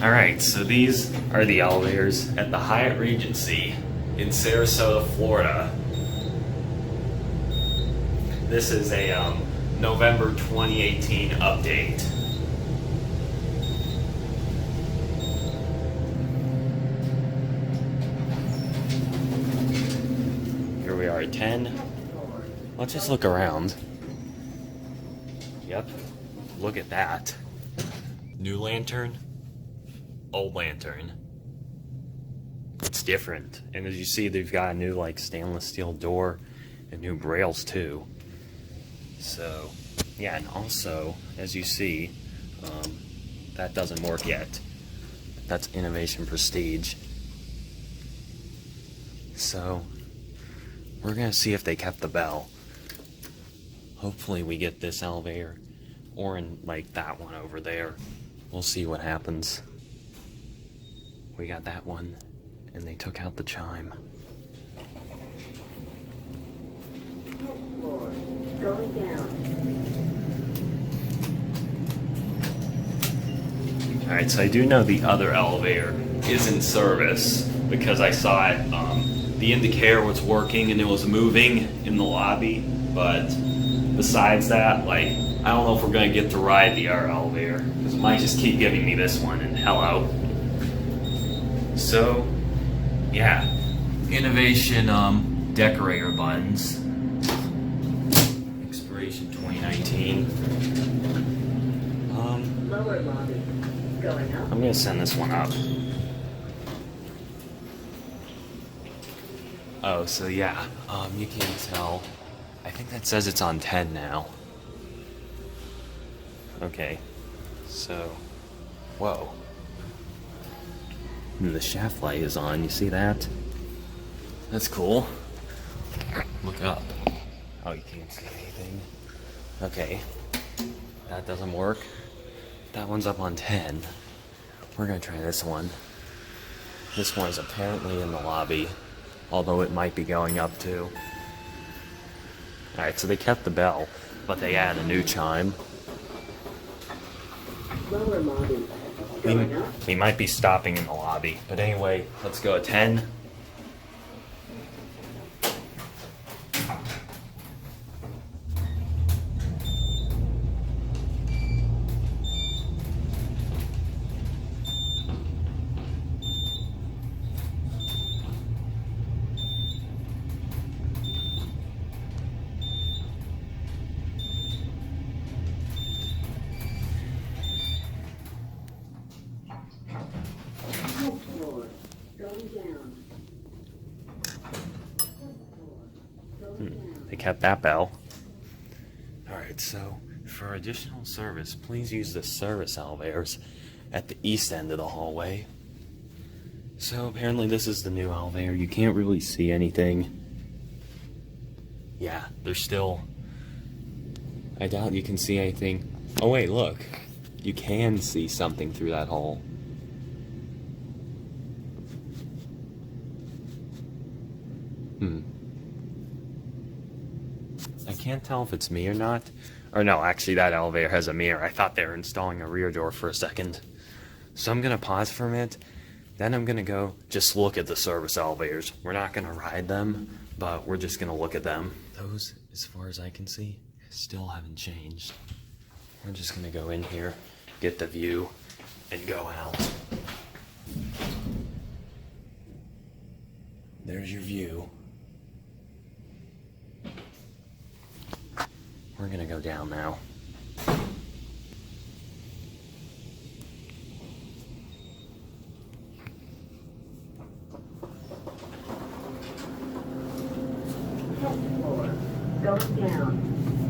Alright, so these are the elevators at the Hyatt Regency in Sarasota, Florida. This is a November 2018 update. Here we are at 10. Let's just look around. Yep, look at that. New lantern, old lantern. It's different. And as you see, they've got a new like stainless steel door and new rails too. So yeah, and also as you see, that doesn't work yet. That's Innovation Prestige. So we're gonna see if they kept the bell. Hopefully we get this elevator or in like that one over there. We'll see what happens. We got that one and they took out the chime. Floor, going down. Alright, so I do know the other elevator is in service because I saw it, the indicator was working and it was moving in the lobby, but besides that, like, I don't know if we're gonna get to ride the other elevator because it might just keep giving me this one and hello. So, yeah, Innovation decorator buttons. Expiration 2019. Lower lobby, going up. I'm gonna send this one up. Oh, so yeah, you can tell. I think that says it's on 10 now. Okay, so, whoa. And the shaft light is on, you see that? That's cool. Look up. Oh, you can't see anything. Okay, that doesn't work. That one's up on 10. We're gonna try this one. This one is apparently in the lobby, although it might be going up too. Alright, so they kept the bell, but they added a new chime. Lower lobby, going up. We might be stopping in the lobby, but anyway, let's go at 10. Floor, going down. They kept that bell. Alright, so for additional service, please use the service elevators at the east end of the hallway. So apparently this is the new elevator. You can't really see anything. Yeah, there's still... I doubt you can see anything. Oh wait, look. You can see something through that hole. I can't tell if it's me or not. Or no, actually that elevator has a mirror. I thought they were installing a rear door for a second. So I'm gonna pause for a minute. Then I'm gonna go just look at the service elevators. We're not gonna ride them, but we're just gonna look at them. Those, as far as I can see, still haven't changed. We're just gonna go in here, get the view, and go out. There's your view. We're gonna go down now. Floor, going down.